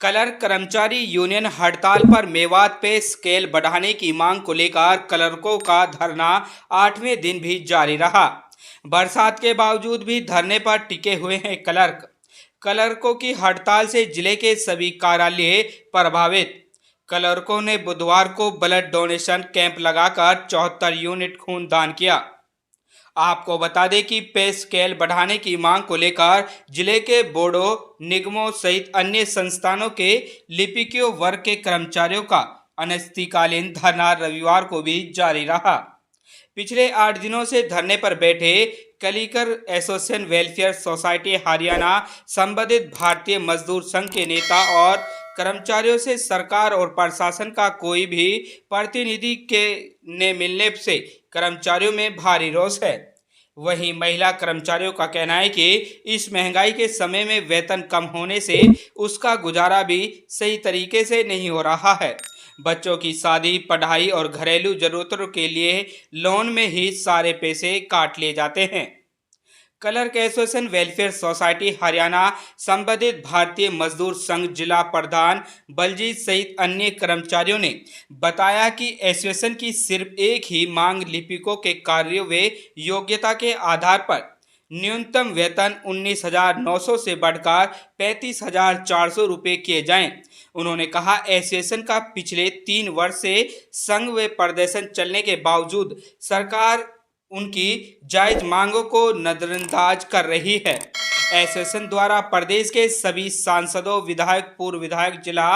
Clerk कर्मचारी union हड़ताल पर। मेवात पे स्केल बढ़ाने की मांग को लेकर क्लर्कों का धरना 8वें दिन भी जारी रहा। बरसात के बावजूद भी धरने पर टिके हुए हैं क्लर्कों की हड़ताल से जिले के सभी कार्यालय प्रभावित। क्लर्कों ने बुधवार को ब्लड डोनेशन कैंप लगाकर 74 यूनिट खून दान किया। आपको बता दें कि पे स्केल बढ़ाने की मांग को लेकर जिले के बोर्डों निगमों सहित अन्य संस्थानों के लिपिकीय वर्ग के कर्मचारियों का अनिश्चितकालीन धरना रविवार को भी जारी रहा। पिछले 8 दिनों से धरने पर बैठे clerk association welfare society Haryana संबंधित भारतीय मजदूर संघ के नेता और कर्मचारियों से सरकार और प्रशासन का कोई भी प्रतिनिधि के ने मिलने से कर्मचारियों में भारी रोष है। वहीं महिला कर्मचारियों का कहना है कि इस महंगाई के समय में वेतन कम होने से उसका गुजारा भी सही तरीके से नहीं हो रहा है। बच्चों की शादी, पढ़ाई और घरेलू जरूरतों के लिए लोन में ही सारे पैसे काट लिए जाते हैं। Clerk association welfare society Haryana संबंधित भारतीय मजदूर संघ जिला प्रधान बलजीत सहित अन्य कर्मचारियों ने बताया कि एसोसिएशन की सिर्फ एक ही मांग लिपिकों के कार्य व योग्यता के आधार पर न्यूनतम वेतन 19,900 से बढ़कर 35,400 रुपये किए जाएं। उन्होंने कहा, एसोसिएशन का पिछले 3 वर्ष से संघ व प्रदर्शन चलने के बावजूद सरकार उनकी जायज मांगों को नजरअंदाज कर रही है। एसोसिएशन द्वारा प्रदेश के सभी सांसदों, विधायक, पूर्व विधायक, जिला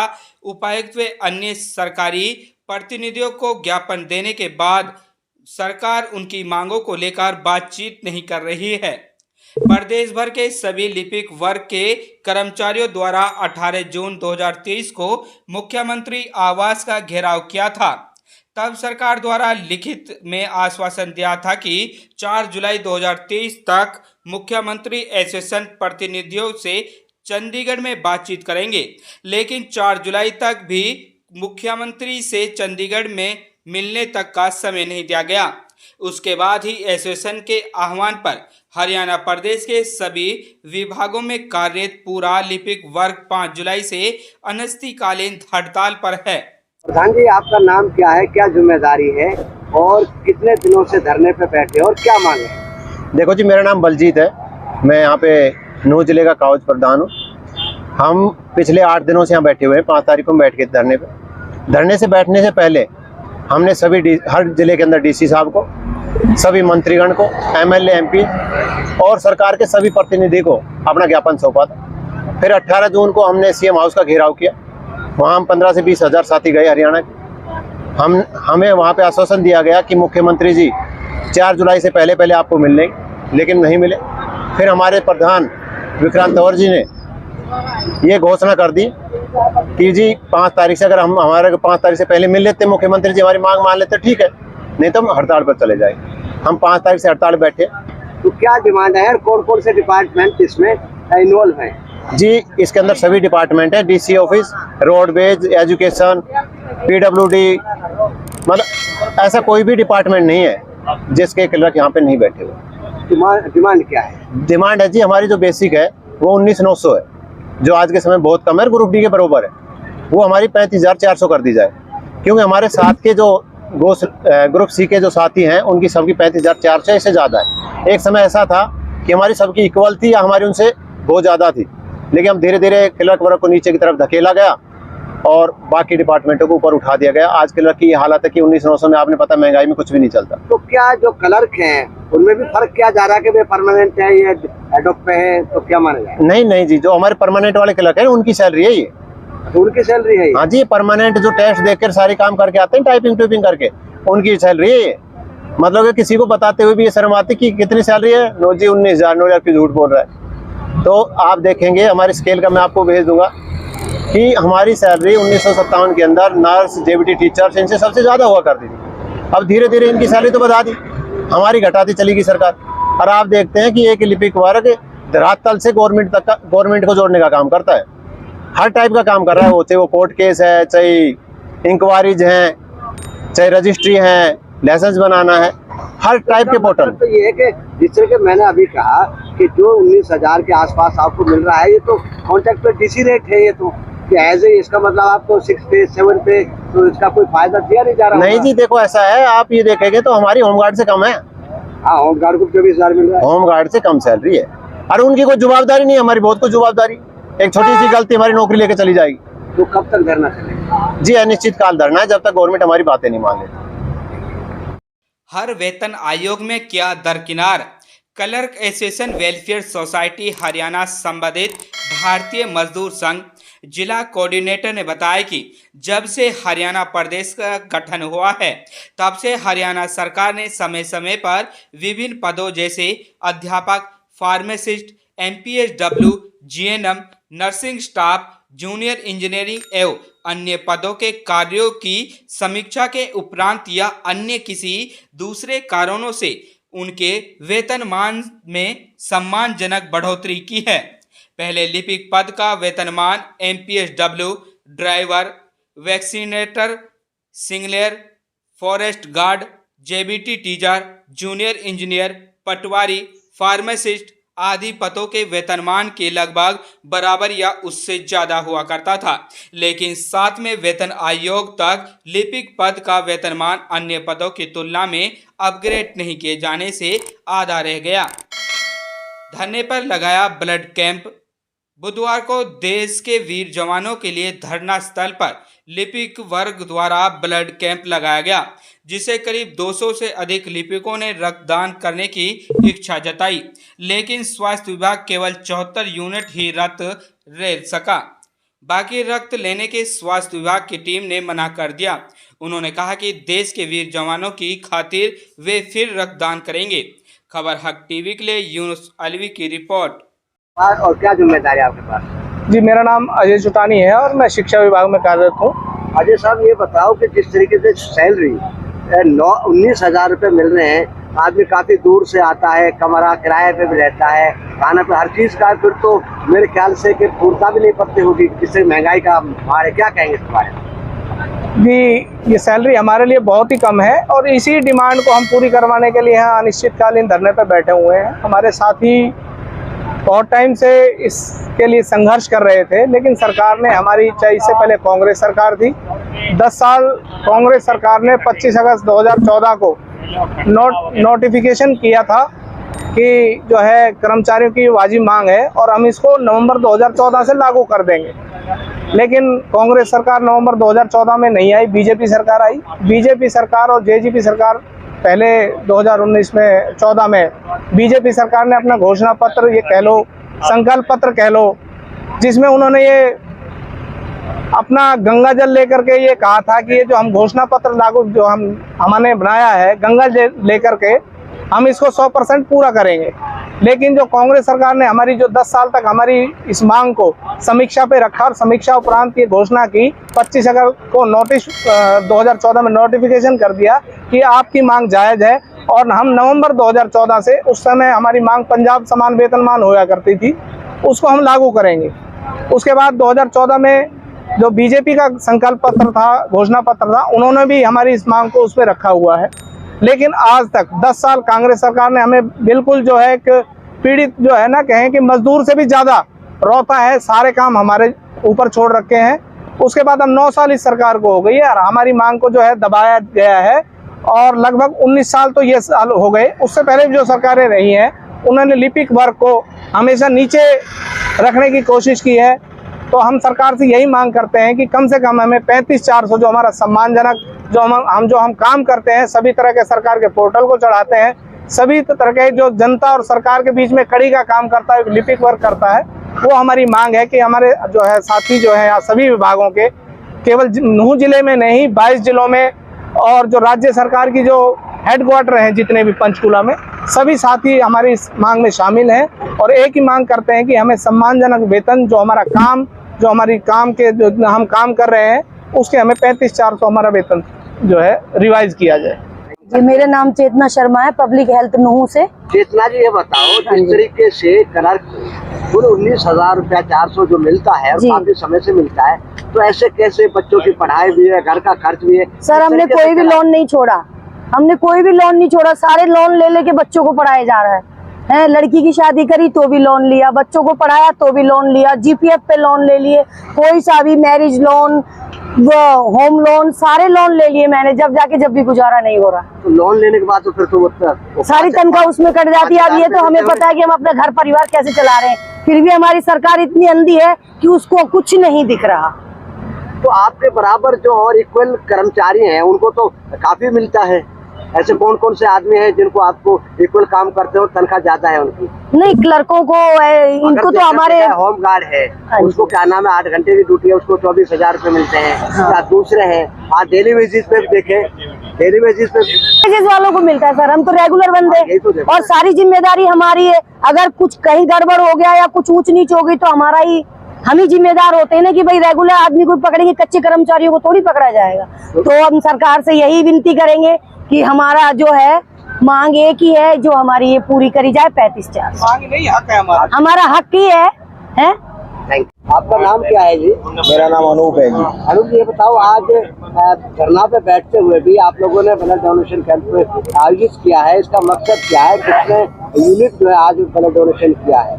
उपायुक्त व अन्य सरकारी प्रतिनिधियों को ज्ञापन देने के बाद सरकार उनकी मांगों को लेकर बातचीत नहीं कर रही है। प्रदेश भर के सभी लिपिक वर्ग के कर्मचारियों द्वारा 18 जून 2023 को मुख्यमंत्री आवास का घेराव किया था। तब सरकार द्वारा लिखित में आश्वासन दिया था कि 4 जुलाई 2023 तक मुख्यमंत्री एसोसिएशन प्रतिनिधियों से चंडीगढ़ में बातचीत करेंगे, लेकिन 4 जुलाई तक भी मुख्यमंत्री से चंडीगढ़ में मिलने तक का समय नहीं दिया गया। उसके बाद ही एसोसिएशन के आह्वान पर हरियाणा प्रदेश के सभी विभागों में कार्यरत पूरा लिपिक वर्ग 5 जुलाई से अनिश्चितकालीन हड़ताल पर है। प्रधान जी, आपका नाम क्या है, क्या जिम्मेदारी है और कितने दिनों से धरने पे बैठे और क्या मांग है? देखो जी, मेरा नाम बलजीत है। मैं यहाँ पे नूह जिले का काउज प्रधान हूँ। हम पिछले 8 दिनों से यहाँ बैठे हुए हैं। 5 तारीख को बैठ के धरने पे। धरने से बैठने से पहले हमने हर जिले के अंदर डीसी साहब को, सभी मंत्रीगण को, एमएलए, एमपी और सरकार के सभी प्रतिनिधि को अपना ज्ञापन सौंपा था। फिर 18 जून को हमने सीएम हाउस का घेराव किया। वहाँ हम 15 से 20 हज़ार साथी गए हरियाणा के। हमें वहाँ पे आश्वासन दिया गया कि मुख्यमंत्री जी 4 जुलाई से पहले आपको मिल लेंगे, लेकिन नहीं मिले। फिर हमारे प्रधान विक्रांत तंवर जी ने ये घोषणा कर दी कि जी 5 तारीख से अगर हम हमारे 5 तारीख से पहले मिल लेते, मुख्यमंत्री जी हमारी मांग मान लेते, ठीक है, नहीं तो हम हड़ताल पर चले जाएंगे। हम 5 तारीख से हड़ताल बैठे। तो क्या डिमांड है, कौन कौन से डिपार्टमेंट इसमें इन्वॉल्व हैं? जी, इसके अंदर सभी डिपार्टमेंट है। DC office, roadways, education, PWD, मतलब ऐसा कोई भी डिपार्टमेंट नहीं है जिसके क्लर्क यहाँ पे नहीं बैठे हुए। डिमांड क्या है? डिमांड है जी, हमारी जो बेसिक है वो 19,900 है, जो आज के समय बहुत कम है, ग्रुप डी के बराबर है। वो हमारी 35,400 कर दी जाए, क्योंकि हमारे साथ के जो ग्रुप सी के जो साथी हैं उनकी सबकी 35,400 इससे ज़्यादा है। एक समय ऐसा था कि हमारी सबकी इक्वल थी या हमारी उनसे बहुत ज़्यादा थी, लेकिन हम धीरे धीरे क्लर्क वर्ग को नीचे की तरफ धकेला गया और बाकी डिपार्टमेंटों को ऊपर उठा दिया गया। आज क्लर्क की ये हालत है कि 19,900 में आपने पता महंगाई में कुछ भी नहीं चलता। तो क्या जो क्लर्क हैं उनमें भी फर्क किया जा रहा है कि वे परमानेंट है, ये एडॉक पे है, तो क्या माना जाए? नहीं जी, जो हमारे परमानेंट वाले क्लर्क है उनकी सैलरी है ये। तो उनकी सैलरी है? हाँ जी, परमानेंट जो टेस्ट देकर सारे काम करके आते हैं, टाइपिंग करके, उनकी सैलरी है ये। मतलब कि किसी को बताते हुए भी ये शर्म आती कि कितनी सैलरी है। नो जी, 19,000 की झूठ बोल रहा है। तो आप देखेंगे हमारे स्केल का मैं आपको भेज दूंगा कि हमारी सैलरी 1957 के अंदर नर्स, जेबीटी टीचर्स, इनसे सबसे ज़्यादा हुआ करती थी। अब धीरे धीरे इनकी सैलरी तो बढ़ा दी, हमारी घटाती चली गई सरकार। और आप देखते हैं कि एक लिपिक वर्ग धरातल से गवर्नमेंट को जोड़ने का काम करता है। हर टाइप का काम कर रहा है वो, चाहे वो कोर्ट केस है, चाहे इंक्वायरीज हैं, चाहे रजिस्ट्री है, लाइसेंस बनाना है, हर टाइप के पोर्टल। तो ये है कि जिस तरह के मैंने अभी कहा कि जो 19,000 के आसपास आपको मिल रहा है, ये तो कॉन्ट्रैक्ट पे डीसी रेट है। ये तो कि ऐसे इसका मतलब आपको 6 पे 7 पे तो इसका कोई फायदा दिया नहीं जा रहा? नहीं जी, देखो ऐसा है, आप ये देखेंगे तो हमारी होमगार्ड से कम है। हाँ, होमगार्ड को 24,000 मिल रहा है। होमगार्ड से कम सैलरी है। अरे उनकी कोई जवाबदारी नहीं, हमारी बहुत कुछ जवाबदारी। एक छोटी सी गलती हमारी नौकरी लेके चली जाएगी। तो कब तक धरना चलेगा? जी अनिश्चित काल धरना है, जब तक गवर्नमेंट हमारी बातें नहीं मान लेती। हर वेतन आयोग में क्या दरकिनार। Clerk association welfare society Haryana संबंधित भारतीय मजदूर संघ जिला कोऑर्डिनेटर ने बताया कि जब से हरियाणा प्रदेश का गठन हुआ है तब से हरियाणा सरकार ने समय समय पर विभिन्न पदों जैसे अध्यापक, pharmacist, MPSW, GNM, nursing staff, junior engineering एवं अन्य पदों के कार्यों की समीक्षा के उपरांत या अन्य किसी दूसरे कारणों से उनके वेतनमान में सम्मानजनक बढ़ोतरी की है। पहले लिपिक पद का वेतनमान MPSW, driver, vaccinator, signaller, forest guard, JBT teacher, junior engineer, patwari, pharmacist आदि पदों के वेतनमान के लगभग बराबर या उससे ज़्यादा हुआ करता था, लेकिन 7वें वेतन आयोग तक लिपिक पद का वेतनमान अन्य पदों की तुलना में अपग्रेड नहीं किए जाने से आधा रह गया। धरने पर लगाया ब्लड कैंप। बुधवार को देश के वीर जवानों के लिए धरना स्थल पर लिपिक वर्ग द्वारा ब्लड कैंप लगाया गया, जिसे करीब 200 से अधिक लिपिकों ने रक्तदान करने की इच्छा जताई, लेकिन स्वास्थ्य विभाग केवल 74 यूनिट ही रक्त ले सका। बाकी रक्त लेने के स्वास्थ्य विभाग की टीम ने मना कर दिया। उन्होंने कहा कि देश के वीर जवानों की खातिर वे फिर रक्तदान करेंगे। खबर हक टीवी के लिए यूनुस अलवी की रिपोर्ट। और क्या जिम्मेदारी आपके पास? जी, मेरा नाम अजय चुटानी है और मैं शिक्षा विभाग में कार्यरत हूँ। अजय साहब, ये बताओ कि जिस तरीके से सैलरी 19,000 रुपये मिल रहे हैं, आदमी काफ़ी दूर से आता है, कमरा किराए पे भी रहता है, खाना पे हर चीज़ का, फिर तो मेरे ख्याल से कि पूर्ता भी नहीं पड़ती होगी, जिससे महंगाई का हमारे क्या कहेंगे इस बारे में? जी, ये सैलरी हमारे लिए बहुत ही कम है और इसी डिमांड को हम पूरी करवाने के लिए यहाँ अनिश्चितकालीन धरने पर बैठे हुए हैं। हमारे साथी बहुत टाइम से इसके लिए संघर्ष कर रहे थे, लेकिन सरकार ने हमारी, चाहे इससे पहले कांग्रेस सरकार थी, 10 साल कांग्रेस सरकार ने 25 अगस्त 2014 को नोटिफिकेशन किया था कि जो है कर्मचारियों की वाजिब मांग है और हम इसको नवंबर 2014 से लागू कर देंगे। लेकिन कांग्रेस सरकार नवंबर 2014 में नहीं आई, बीजेपी सरकार आई। बीजेपी सरकार और जेजेपी सरकार पहले 2019 में 14 में बीजेपी सरकार ने अपना घोषणा पत्र, ये कह लो संकल्प पत्र कह लो, जिसमें उन्होंने ये अपना गंगा जल लेकर के ये कहा था कि ये जो हम घोषणा पत्र लागू जो हमने बनाया है गंगा जल लेकर के हम इसको 100% पूरा करेंगे। लेकिन जो कांग्रेस सरकार ने हमारी जो 10 साल तक हमारी इस मांग को समीक्षा पे रखा और समीक्षा उपरांत ये घोषणा की, 25 अगस्त को नोटिस 2014 में नोटिफिकेशन कर दिया कि आपकी मांग जायज़ है और हम नवंबर 2014 से, उस समय हमारी मांग पंजाब समान वेतनमान होया करती थी, उसको हम लागू करेंगे। उसके बाद 2014 में जो बीजेपी का संकल्प पत्र था, घोषणा पत्र था, उन्होंने भी हमारी इस मांग को उसमें रखा हुआ है। लेकिन आज तक 10 साल कांग्रेस सरकार ने हमें बिल्कुल जो है एक पीड़ित जो है ना, कहें कि मजदूर से भी ज़्यादा रोता है, सारे काम हमारे ऊपर छोड़ रखे हैं। उसके बाद हम 9 साल इस सरकार को हो गई है और हमारी मांग को जो है दबाया गया है और लगभग 19 साल तो ये साल हो गए। उससे पहले जो सरकारें रही हैं उन्होंने लिपिक वर्ग को हमेशा नीचे रखने की कोशिश की है। तो हम सरकार से यही मांग करते हैं कि कम से कम हमें 35,400 जो हमारा सम्मानजनक जो हम काम करते हैं, सभी तरह के सरकार के पोर्टल को चढ़ाते हैं, सभी तरह के जो जनता और सरकार के बीच में कड़ी का काम करता है, लिपिक वर्ग करता है, वो हमारी मांग है कि हमारे जो है साथी जो है सभी विभागों के, केवल नूह जिले में नहीं 22 जिलों में और जो राज्य सरकार की जो हेडक्वार्टर हैं जितने भी पंचकुला में, सभी साथी हमारी इस मांग में शामिल हैं और एक ही मांग करते हैं कि हमें सम्मानजनक वेतन, जो हमारा काम, जो हमारी काम के जो हम काम कर रहे हैं उसके हमें 35,400 हमारा वेतन जो है रिवाइज किया जाए। जी, मेरा नाम चेतना शर्मा है, पब्लिक हेल्थ नूह से। चेतना जी, ये बताओ, जिस तरीके से क्लर्क कुल 19,000 रुपया 400 जो मिलता है और काफी समय से मिलता है, तो ऐसे कैसे? बच्चों की पढ़ाई भी है, घर का खर्च भी है। सर, हमने कोई भी लोन नहीं छोड़ा, सारे लोन ले लेके बच्चों को पढ़ाया जा रहा है। है, लड़की की शादी करी तो भी लोन लिया, बच्चों को पढ़ाया तो भी लोन लिया, जीपीएफ पे लोन ले लिए, कोई सा भी मैरिज लोन, होम लोन, सारे लोन ले लिए मैंने, जब भी गुजारा नहीं हो रहा। तो लोन लेने के बाद तो फिर तो सारी तनख्वाह उसमें कट जाती है। अब ये तो हमें पता है कि हम अपना घर परिवार कैसे चला रहे हैं, फिर भी हमारी सरकार इतनी अंधी है कि उसको कुछ नहीं दिख रहा। तो आपके बराबर जो और इक्वल कर्मचारी हैं उनको तो काफी मिलता है। ऐसे कौन कौन से आदमी हैं जिनको आपको इक्वल काम करते हो तनख्वाह ज्यादा है उनकी? नहीं, क्लर्कों को इनको तो हमारे होम गार्ड है, उसको क्या नाम है, 8 घंटे की ड्यूटी है, उसको 24,000 रुपए मिलते हैं। या दूसरे हैं, आज डेली बेसिस पे देखें, डेली बेसिस पे वालों को मिलता है सर, हम तो रेगुलर बंदे और सारी जिम्मेदारी हमारी है। अगर कुछ कहीं गड़बड़ हो गया या कुछ ऊंच नीच हो गई तो हम ही जिम्मेदार होते हैं ना कि भाई रेगुलर आदमी को पकड़ेंगे, कच्चे कर्मचारियों को थोड़ी पकड़ा जाएगा। तो हम सरकार से यही विनती करेंगे कि हमारा जो है मांग एक ही है, जो हमारी ये पूरी करी जाए। 35,400 मांग नहीं, हक है हमारा हक ही है। आपका नाम क्या है जी? मेरा नाम अनूप है जी। अरुण जी, ये बताओ, आज धरना पे बैठते हुए भी आप लोगों ने ब्लड डोनेशन कैंप आयोजित किया है, इसका मकसद क्या है? कितने यूनिट जो है आज ब्लड डोनेशन किया है?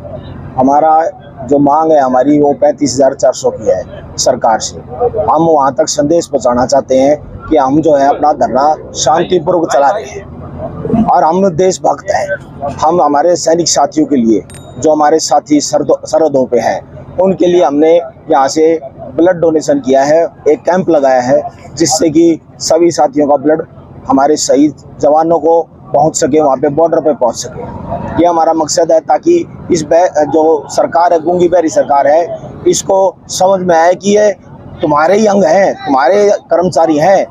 हमारा जो मांग है हमारी वो 35,400 की है सरकार से। हम वहाँ तक संदेश पहुँचाना चाहते हैं कि हम जो है अपना धरना शांतिपूर्वक चला रहे हैं और हम देशभक्त हैं। हम हमारे सैनिक साथियों के लिए, जो हमारे साथी सरहदों पे हैं, उनके लिए हमने यहाँ से ब्लड डोनेशन किया है, एक कैंप लगाया है जिससे कि सभी साथियों का ब्लड हमारे शहीद जवानों को पहुंच सके, वहाँ पे बॉर्डर पे पहुंच सके। ये हमारा मकसद है ताकि इस जो सरकार है, गूंगी बहरी सरकार है, इसको समझ में आए कि ये तुम्हारे ही अंग हैं, तुम्हारे कर्मचारी हैं,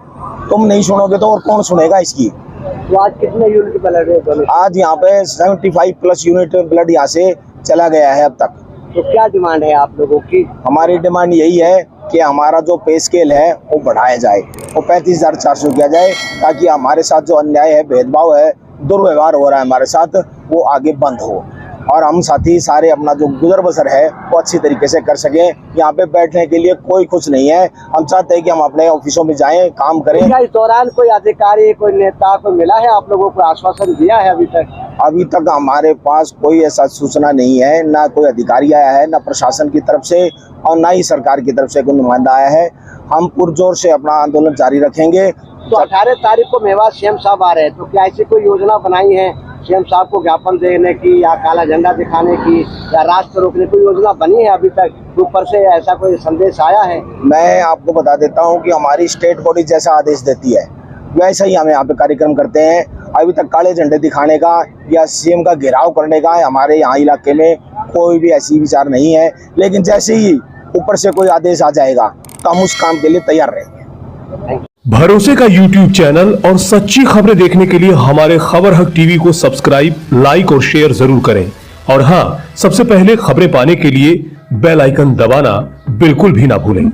तुम नहीं सुनोगे तो और कौन सुनेगा इसकी। तो आज कितने यूनिट ब्लड डोनेशन? आज यहाँ पे 75+ यूनिट ब्लड यहाँ से चला गया है अब तक। तो क्या डिमांड है आप लोगों की? हमारी डिमांड यही है कि हमारा जो पे स्केल है वो बढ़ाया जाए, वो 35,400 किया जाए, ताकि हमारे साथ जो अन्याय है, भेदभाव है, दुर्व्यवहार हो रहा है हमारे साथ, वो आगे बंद हो और हम साथी सारे अपना जो गुजर बसर है वो अच्छी तरीके से कर सकें। यहाँ पे बैठने के लिए कोई कुछ नहीं है। हम चाहते हैं कि हम अपने ऑफिसों में जाएं, काम करें। क्या इस दौरान कोई अधिकारी, कोई नेता को मिला है आप लोगों को, आश्वासन दिया है अभी तक? अभी तक हमारे पास कोई ऐसा सूचना नहीं है, ना कोई अधिकारी आया है, ना प्रशासन की तरफ से और ना ही सरकार की तरफ से कोई नुमाइंदा आया है। हम पुरजोर से अपना आंदोलन जारी रखेंगे। तो 18 तारीख को मेवात सीएम साहब आ रहे हैं, तो क्या ऐसी कोई योजना बनाई है सीएम साहब को ज्ञापन देने की या काला झंडा दिखाने की या रास्ते रोकने की? कोई योजना बनी है अभी तक? ऊपर से ऐसा कोई संदेश आया है? मैं आपको बता देता हूं कि हमारी स्टेट बॉडी जैसा आदेश देती है वैसा ही हम यहाँ पे कार्यक्रम करते हैं। अभी तक काले झंडे दिखाने का या सीएम का घेराव करने का हमारे यहाँ इलाके में कोई भी ऐसी विचार नहीं है, लेकिन जैसे ही ऊपर से कोई आदेश आ जाएगा तो हम उस काम के लिए तैयार रहेंगे। भरोसे का YouTube चैनल और सच्ची खबरें देखने के लिए हमारे खबर हक टीवी को सब्सक्राइब, लाइक और शेयर जरूर करें। और हाँ, सबसे पहले खबरें पाने के लिए बेल आइकन दबाना बिल्कुल भी ना भूलें।